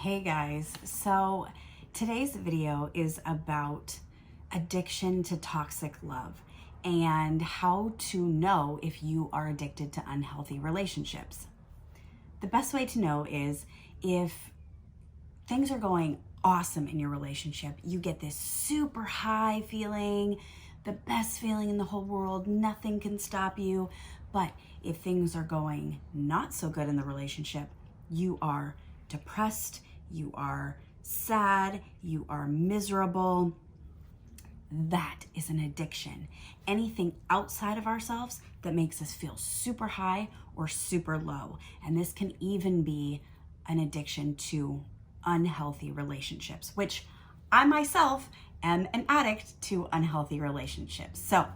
Hey guys, so today's video is about addiction to toxic love and how to know if you are addicted to unhealthy relationships. The best way to know is if things are going awesome in your relationship, you get this super high feeling, the best feeling in the whole world, nothing can stop you. But if things are going not so good in the relationship, you are depressed, you are sad, you are miserable. That is an addiction. Anything outside of ourselves that makes us feel super high or super low. And this can even be an addiction to unhealthy relationships, which I myself am an addict to unhealthy relationships. So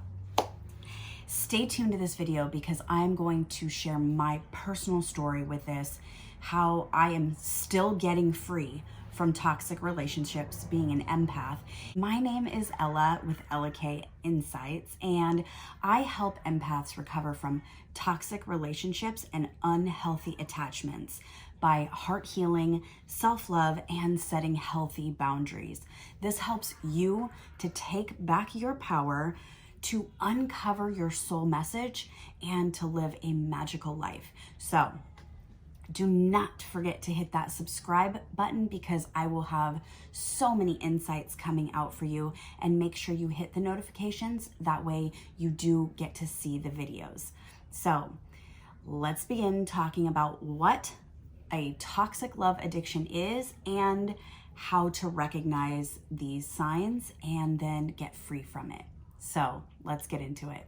stay tuned to this video because I'm going to share my personal story with this, how I am still getting free from toxic relationships, being an empath. My name is Ella with Elakay Insights, and I help empaths recover from toxic relationships and unhealthy attachments by heart healing, self-love, and setting healthy boundaries. This helps you to take back your power, to uncover your soul message, and to live a magical life. So do not forget to hit that subscribe button because I will have so many insights coming out for you, and make sure you hit the notifications. That way you do get to see the videos. So let's begin talking about what a toxic love addiction is and how to recognize these signs and then get free from it. So let's get into it.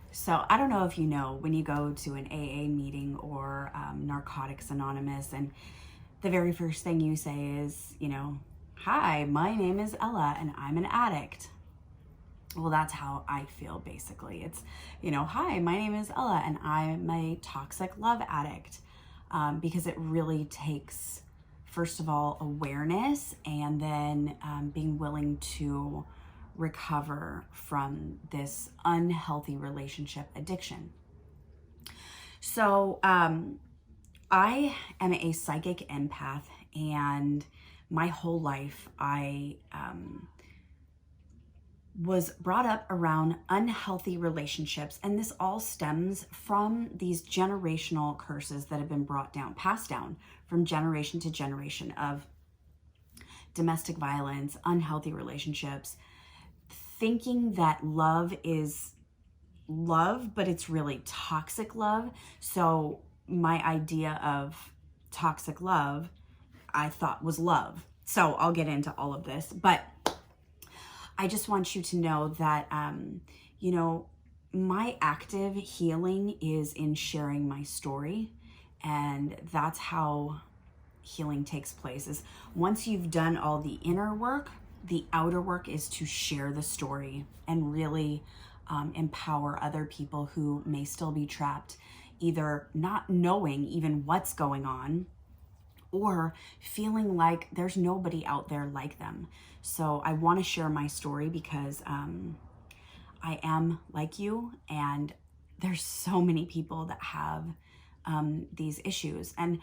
So I don't know if you know, when you go to an AA meeting or Narcotics Anonymous, and the very first thing you say is, hi, my name is Ella and I'm an addict. Well, that's how I feel basically. It's, hi, my name is Ella and I'm a toxic love addict. Because it really takes, first of all, awareness, and then being willing to recover from this unhealthy relationship addiction. So I am a psychic empath, and my whole life I was brought up around unhealthy relationships, and this all stems from these generational curses that have been passed down from generation to generation of domestic violence, unhealthy relationships, thinking that love is love, but it's really toxic love. So my idea of toxic love, I thought was love. So I'll get into all of this, but I just want you to know that, my active healing is in sharing my story. And that's how healing takes place, is once you've done all the inner work, the outer work is to share the story and really empower other people who may still be trapped, either not knowing even what's going on or feeling like there's nobody out there like them. So I want to share my story because I am like you, and there's so many people that have these issues. And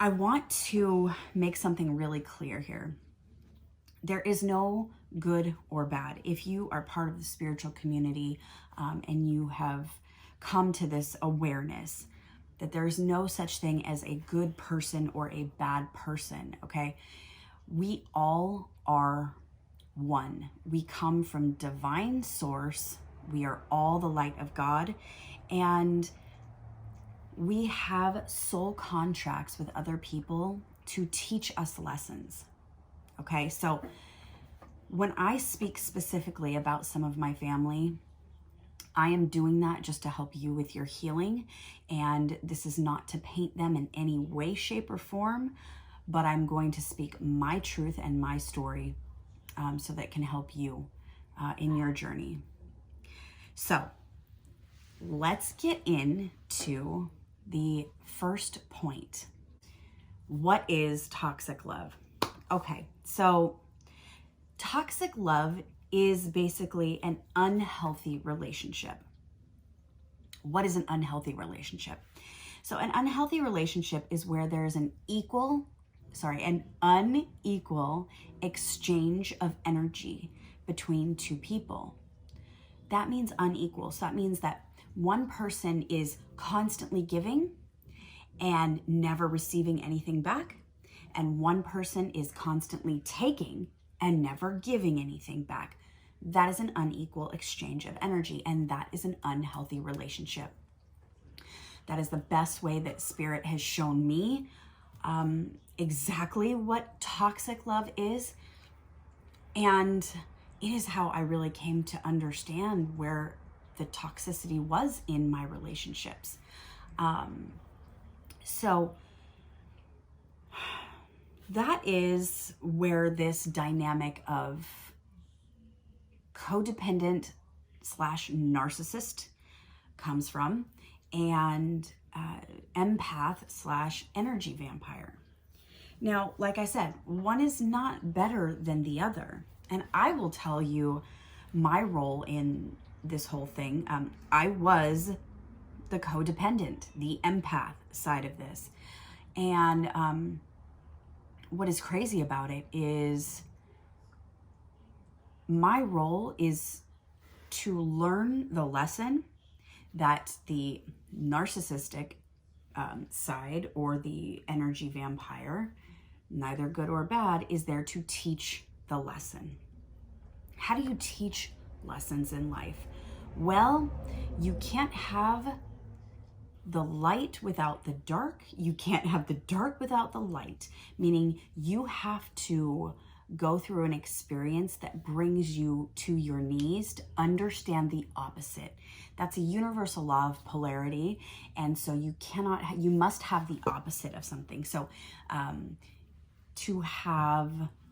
I want to make something really clear here. There is no good or bad. If you are part of the spiritual community and you have come to this awareness that there is no such thing as a good person or a bad person, okay? We all are one. We come from divine source. We are all the light of God, and we have soul contracts with other people to teach us lessons. Okay, so when I speak specifically about some of my family, I am doing that just to help you with your healing. And this is not to paint them in any way, shape, or form, but I'm going to speak my truth and my story so that can help you in your journey. So let's get into the first point. What is toxic love? Okay, so toxic love is basically an unhealthy relationship. What is an unhealthy relationship? So an unhealthy relationship is where there's an equal an unequal exchange of energy between two people. That means unequal. So that means that one person is constantly giving and never receiving anything back, and one person is constantly taking and never giving anything back. That is an unequal exchange of energy, and that is an unhealthy relationship. That is the best way that Spirit has shown me exactly what toxic love is. And it is how I really came to understand where the toxicity was in my relationships. So that is where this dynamic of codependent / narcissist comes from, and empath / energy vampire. Now, like I said, one is not better than the other. And I will tell you my role in this whole thing. I was the codependent, the empath side of this. And what is crazy about it is my role is to learn the lesson that the narcissistic side, or the energy vampire, neither good or bad, is there to teach the lesson. How do you teach lessons in life? Well, you can't have the light without the dark. You can't have the dark without the light, meaning you have to go through an experience that brings you to your knees to understand the opposite. That's a universal law of polarity. And so you must have the opposite of something. So to have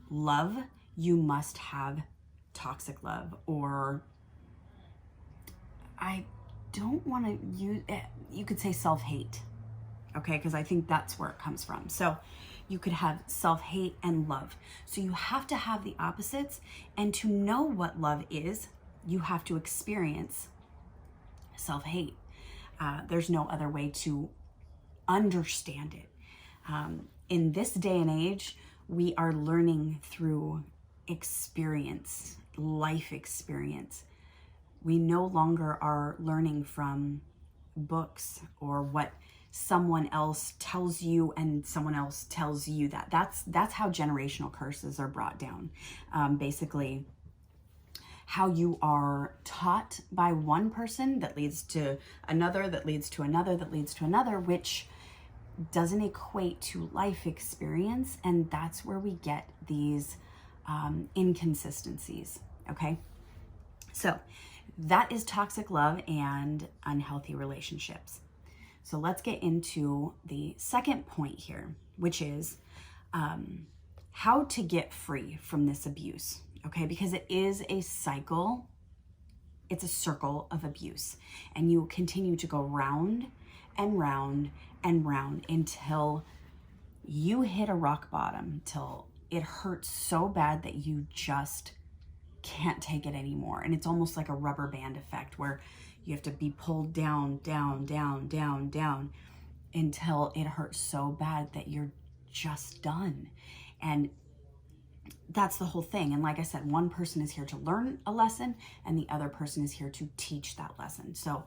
love, you must have toxic love, or I don't want to use, you could say self-hate, okay? Because I think that's where it comes from. So you could have self-hate and love. So you have to have the opposites, and to know what love is, you have to experience self-hate. There's no other way to understand it. In this day and age, we are learning through experience, life experience. We no longer are learning from books or what someone else tells you and someone else tells you. That's how generational curses are brought down. Basically, how you are taught by one person that leads to another, that leads to another, that leads to another, which doesn't equate to life experience. And that's where we get these inconsistencies, okay? So that is toxic love and unhealthy relationships. So let's get into the second point here, which is how to get free from this abuse, okay? Because it is a cycle, it's a circle of abuse, and you continue to go round and round and round until you hit a rock bottom, till it hurts so bad that you just can't take it anymore. And it's almost like a rubber band effect where you have to be pulled down, down, down, down, down until it hurts so bad that you're just done. And that's the whole thing. And like I said, one person is here to learn a lesson and the other person is here to teach that lesson. So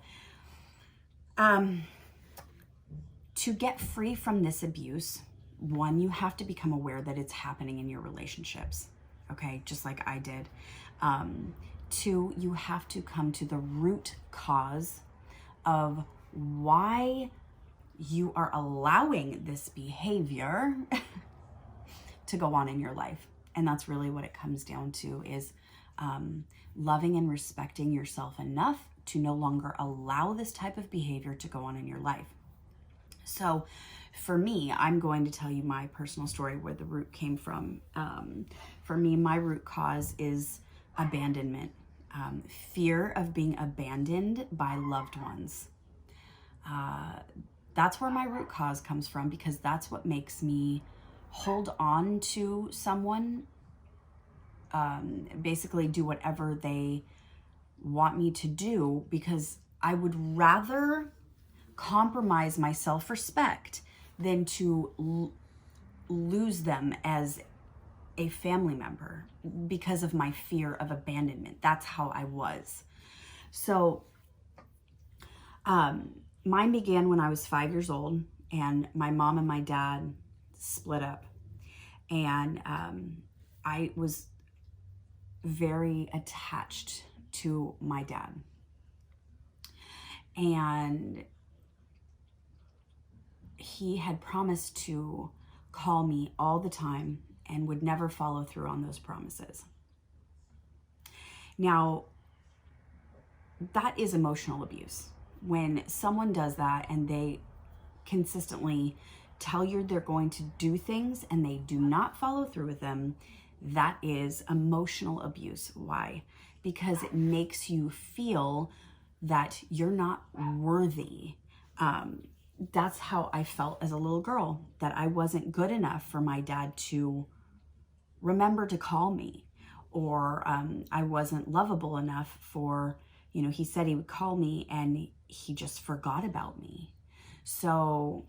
to get free from this abuse, one, you have to become aware that it's happening in your relationships, okay? Just like I did. Two, you have to come to the root cause of why you are allowing this behavior to go on in your life. And that's really what it comes down to, is loving and respecting yourself enough to no longer allow this type of behavior to go on in your life. So for me, I'm going to tell you my personal story where the root came from. For me, my root cause is abandonment, fear of being abandoned by loved ones. That's where my root cause comes from, because that's what makes me hold on to someone, basically do whatever they want me to do, because I would rather compromise my self-respect than to lose them as a family member because of my fear of abandonment. That's how I was. So mine began when I was 5 years old, and my mom and my dad split up. And I was very attached to my dad. And he had promised to call me all the time and would never follow through on those promises. Now, that is emotional abuse. When someone does that and they consistently tell you they're going to do things and they do not follow through with them, that is emotional abuse. Why? Because it makes you feel that you're not worthy. That's how I felt as a little girl, that I wasn't good enough for my dad to remember to call me, or I wasn't lovable enough for, he said he would call me and he just forgot about me. So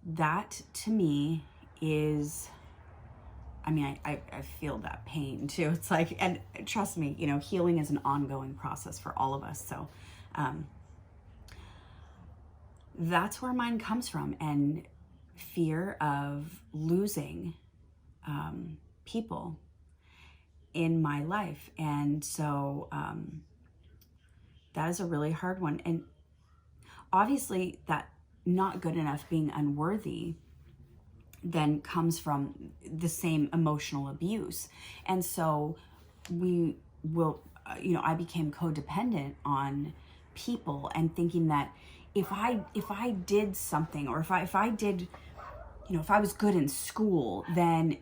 that to me is, I feel that pain too. It's like, and trust me, healing is an ongoing process for all of us. So that's where mine comes from, and fear of losing people in my life. And so that is a really hard one. And obviously that not good enough, being unworthy, then comes from the same emotional abuse. And so we will, I became codependent on people, and thinking that if I did something, or if I did, if I was good in school, then,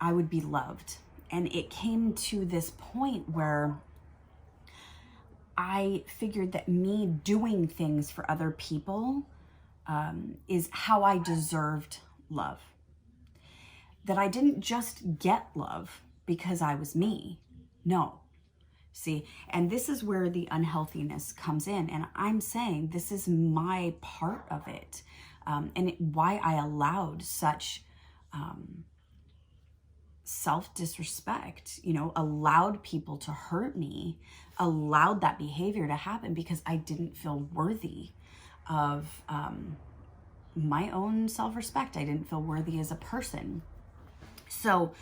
I would be loved. And it came to this point where I figured that me doing things for other people is how I deserved love. That I didn't just get love because I was me. No. See, and this is where the unhealthiness comes in. And I'm saying this is my part of it. Why I allowed such self-disrespect, allowed people to hurt me, allowed that behavior to happen, because I didn't feel worthy of my own self-respect. I didn't feel worthy as a person. So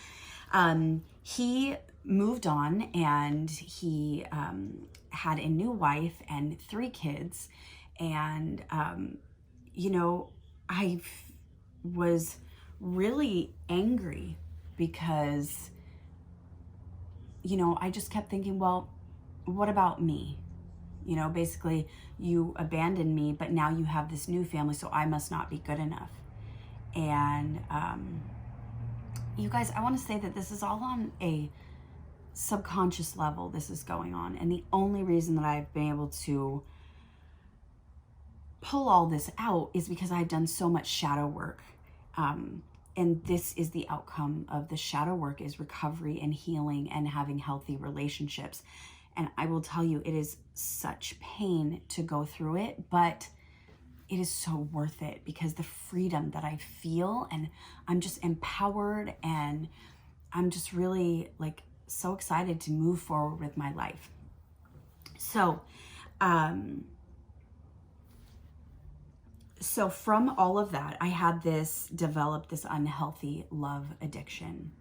he moved on, and he had a new wife and 3 kids. And, I was really angry because, I just kept thinking, well, what about me? Basically, you abandoned me, but now you have this new family, so I must not be good enough. And you guys, I want to say that this is all on a subconscious level. This is going on. And the only reason that I've been able to pull all this out is because I've done so much shadow work. And this is the outcome of the shadow work, is recovery and healing and having healthy relationships. And I will tell you, it is such pain to go through it, but it is so worth it, because the freedom that I feel, and I'm just empowered, and I'm just really so excited to move forward with my life. So, so from all of that, I had developed this unhealthy love addiction.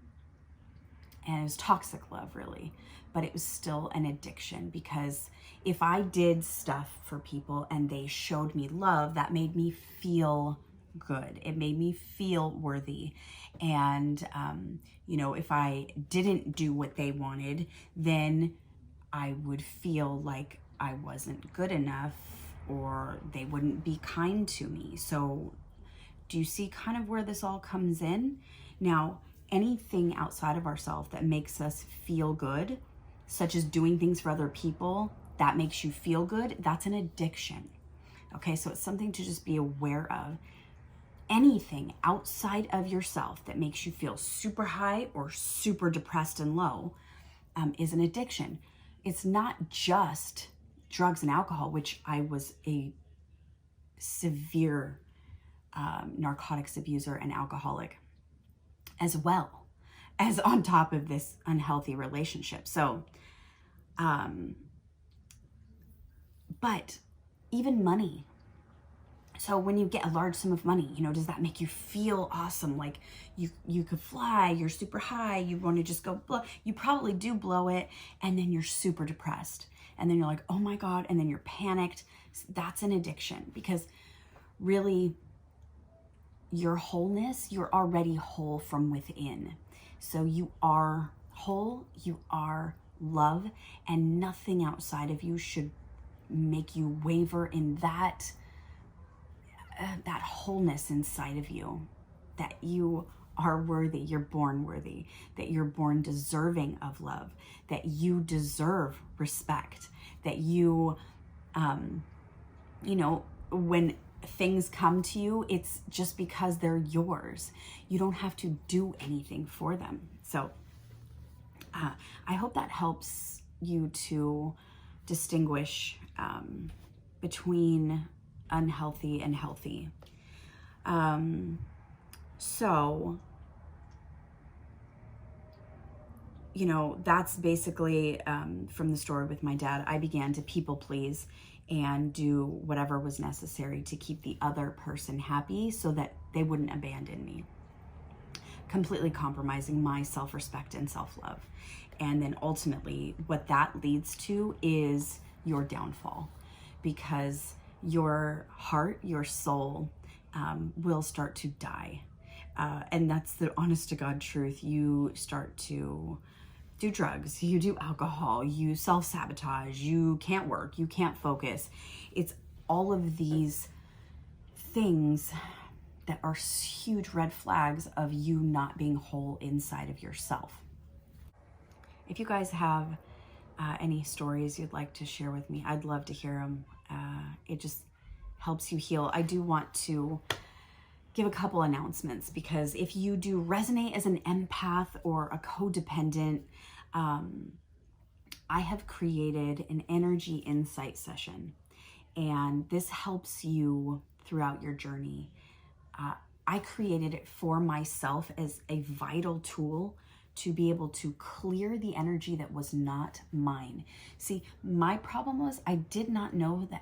And it was toxic love, really, but it was still an addiction, because if I did stuff for people and they showed me love, that made me feel good. It made me feel worthy. And, if I didn't do what they wanted, then I would feel like I wasn't good enough, or they wouldn't be kind to me. So do you see kind of where this all comes in? Now, anything outside of ourselves that makes us feel good, such as doing things for other people, that makes you feel good, that's an addiction. Okay, so it's something to just be aware of. Anything outside of yourself that makes you feel super high or super depressed and low is an addiction. It's not just drugs and alcohol, which I was a severe narcotics abuser and alcoholic. as well as on top of this unhealthy relationship. So, but even money. So when you get a large sum of money, you know, does that make you feel awesome? Like you could fly, you're super high, you want to just go blow. You probably do blow it, and then you're super depressed. And then you're like, oh my God, and then you're panicked. That's an addiction, because really your wholeness, you're already whole from within. So you are whole, you are love, and nothing outside of you should make you waver in that wholeness inside of you, that you are worthy, you're born worthy, that you're born deserving of love, that you deserve respect, that you, you know, when things come to you, it's just because they're yours. You don't have to do anything for them. So I hope that helps you to distinguish between unhealthy and healthy. So, you know, that's basically from the story with my dad. I began to people please and do whatever was necessary to keep the other person happy so that they wouldn't abandon me, completely compromising my self-respect and self-love. And then ultimately what that leads to is your downfall, because your heart, your soul will start to die. And that's the honest to God truth. You start to do drugs, you do alcohol, you self-sabotage, you can't work, you can't focus. It's all of these things that are huge red flags of you not being whole inside of yourself. If you guys have any stories you'd like to share with me, I'd love to hear them. It just helps you heal. I do want to give a couple announcements, because if you do resonate as an empath or a codependent, I have created an energy insight session, and this helps you throughout your journey. I created it for myself as a vital tool to be able to clear the energy that was not mine. See, my problem was I did not know that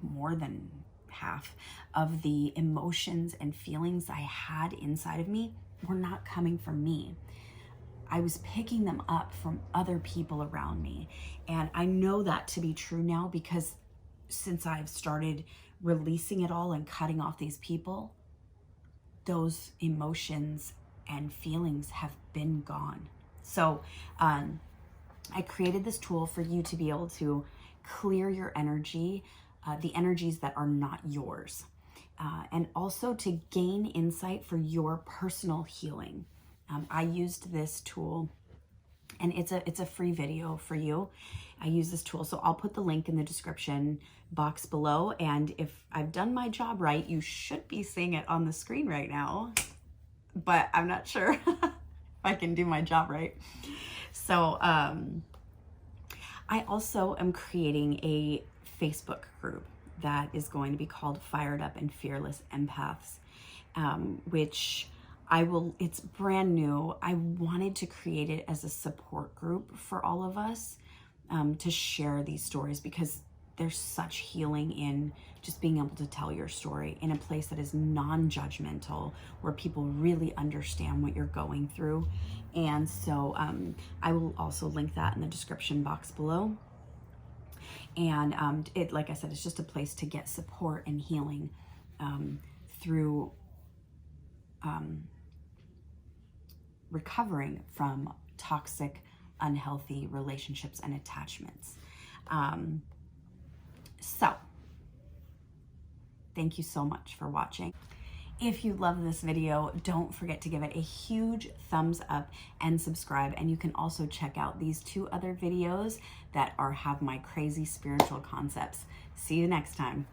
more than half of the emotions and feelings I had inside of me were not coming from me. I was picking them up from other people around me. And I know that to be true now, because since I've started releasing it all and cutting off these people, those emotions and feelings have been gone. So I created this tool for you to be able to clear your energy, the energies that are not yours, and also to gain insight for your personal healing. I used this tool, and it's a free video for you. I use this tool, so I'll put the link in the description box below, and if I've done my job right, you should be seeing it on the screen right now, but I'm not sure if I can do my job right. So I also am creating a Facebook group that is going to be called Fired Up and Fearless Empaths, which it's brand new. I wanted to create it as a support group for all of us, to share these stories, because there's such healing in just being able to tell your story in a place that is non-judgmental, where people really understand what you're going through. And so I will also link that in the description box below. And it, like I said, it's just a place to get support and healing through recovering from toxic, unhealthy relationships and attachments. So thank you so much for watching. If you love this video, don't forget to give it a huge thumbs up and subscribe. And you can also check out these 2 other videos that have my crazy spiritual concepts. See you next time.